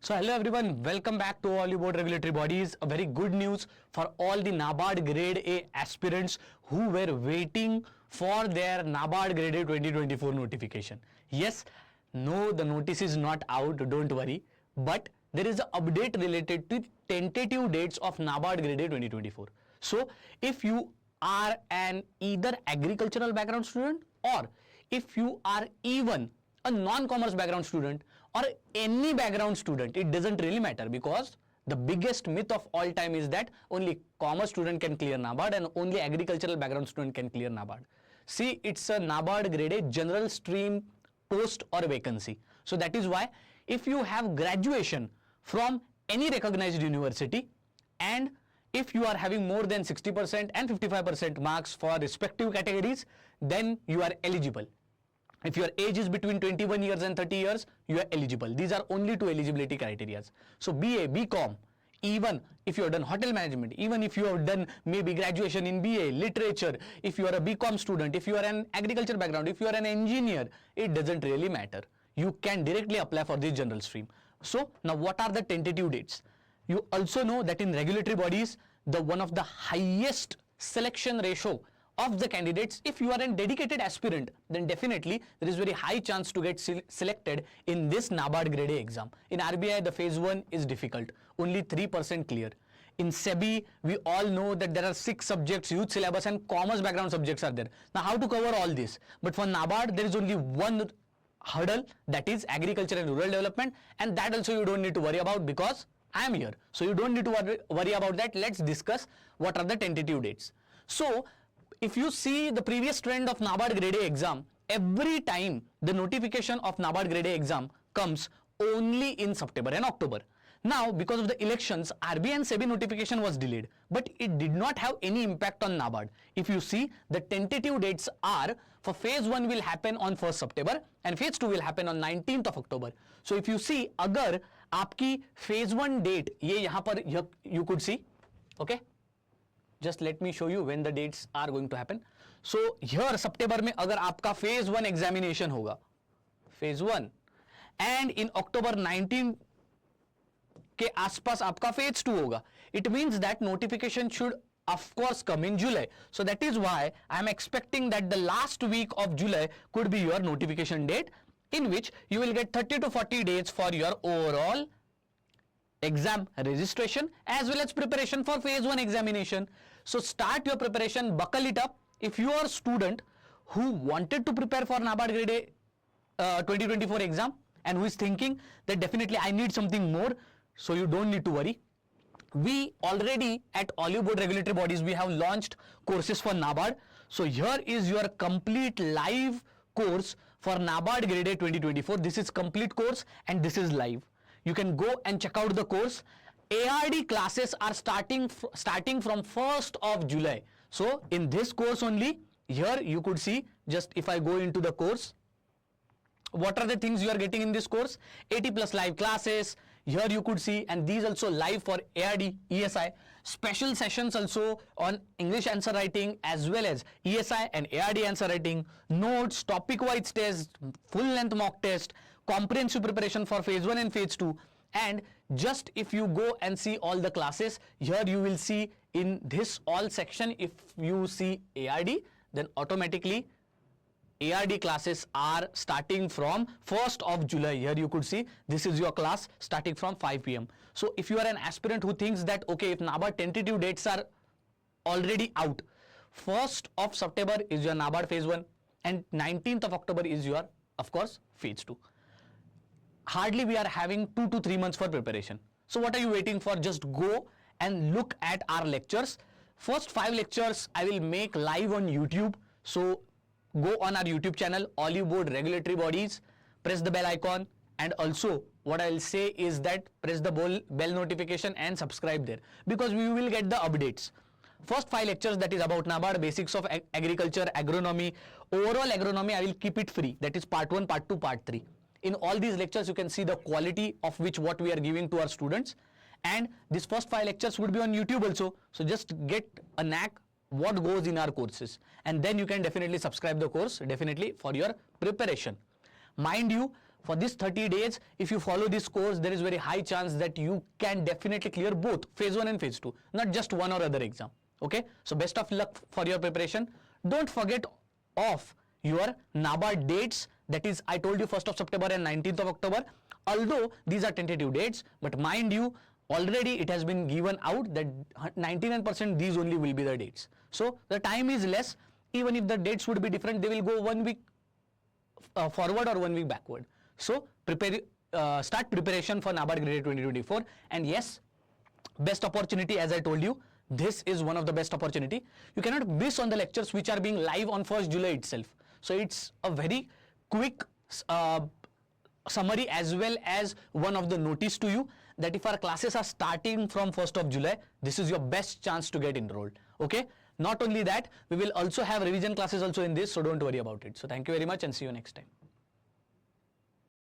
So hello everyone, welcome back to all you board regulatory bodies. A very good news for all the NABARD grade A aspirants who were waiting for their NABARD grade A 2024 notification. Yes, no, the notice is not out, don't worry, but there is an update related to tentative dates of NABARD grade A 2024. So if you are an either agricultural background student or if you are even a non-commerce background student or any background student, it doesn't really matter, because the biggest myth of all time is that only commerce student can clear NABARD and only agricultural background student can clear NABARD. See, it's a NABARD grade A general stream post or vacancy. So that is why if you have graduation from any recognized university and if you are having more than 60% and 55% marks for respective categories, then you are eligible. If your age is between 21 years and 30 years, you are eligible. These are only two eligibility criteria. So BA, BCom, even if you have done hotel management, even if you have done maybe graduation in BA, literature, if you are a BCom student, if you are an agriculture background, if you are an engineer, it doesn't really matter. You can directly apply for this general stream. So now what are the tentative dates? You also know that in regulatory bodies, the one of the highest selection ratio of the candidates, if you are a dedicated aspirant, then definitely there is very high chance to get selected in this NABARD grade A exam. In RBI, the phase 1 is difficult, only 3% clear. In SEBI, we all know that there are 6 subjects, huge syllabus, and commerce background subjects are there. Now how to cover all this? But for NABARD, there is only one hurdle, that is agriculture and rural development, and that also you don't need to worry about because I am here. So you don't need to worry about that. Let's discuss what are the tentative dates. So if you see the previous trend of NABARD grade A exam, every time the notification of NABARD grade A exam comes only in September and October. Now, because of the elections, RBI and SEBI notification was delayed, but it did not have any impact on NABARD. If you see, the tentative dates are for phase 1 will happen on 1st September and phase 2 will happen on 19th of October. So if you see, अगर आपकी phase 1 date ये यहाँ पर you could see, okay? Just let me show you when the dates are going to happen. So here September में अगर आपका phase 1 examination होगा, phase 1, and in October 19 के आसपास आपका phase 2 होगा, it means that notification should of course come in July. So that is why I am expecting that the last week of July could be your notification date, in which you will get 30 to 40 days for your overall exam registration as well as preparation for phase 1 examination. So start your preparation, buckle it up. If you are a student who wanted to prepare for NABARD grade A 2024 exam and who is thinking that definitely I need something more, so you don't need to worry. We already at all you board regulatory bodies, we have launched courses for NABARD. So here is your complete live course for NABARD grade A 2024. This is complete course and this is live. You can go and check out the course. ARD classes are starting from 1st of July. So in this course only, here you could see, just if I go into the course, what are the things you are getting in this course? 80 plus live classes, here you could see, and these also live for ARD, ESI, special sessions also on English answer writing as well as ESI and ARD answer writing, notes, topic wise test, full length mock test, comprehensive preparation for phase 1 and phase 2. And just if you go and see all the classes, here you will see in this all section, if you see ARD, then automatically ARD classes are starting from 1st of July. Here you could see this is your class starting from 5 p.m. So if you are an aspirant who thinks that okay, if NABARD tentative dates are already out, 1st of September is your NABARD phase 1 and 19th of October is your, of course, phase 2. Hardly we are having 2 to 3 months for preparation. So what are you waiting for? Just go and look at our lectures. First 5 lectures I will make live on YouTube. So go on our YouTube channel, all you board regulatory bodies, press the bell icon, and also what I will say is that press the bell notification and subscribe there, because we will get the updates. First 5 lectures, that is about NABARD, basics of agriculture, agronomy, overall agronomy, I will keep it free. That is part 1, part 2, part 3. In all these lectures, you can see the quality of which what we are giving to our students. And this first 5 lectures would be on YouTube also. So just get a knack what goes in our courses, and then you can definitely subscribe the course definitely for your preparation. Mind you, For this 30 days, if you follow this course, there is very high chance that you can definitely clear both phase 1 and phase 2, not just one or other exam. Okay, so best of luck for your preparation. Don't forget of your NABARD dates, that is I told you 1st of September and 19th of October, although these are tentative dates, but mind you, already it has been given out that 99% these only will be the dates. So the time is less. Even if the dates would be different, they will go 1 week forward or 1 week backward. So start preparation for NABARD Grade 2024, and yes, best opportunity, as I told you, this is one of the best opportunity. You cannot miss on the lectures which are being live on 1st July itself. So it's a very quick summary as well as one of the notice to you that if our classes are starting from 1st of July, this is your best chance to get enrolled. Okay, not only that, we will also have revision classes also in this, so don't worry about it. So thank you very much and see you next time.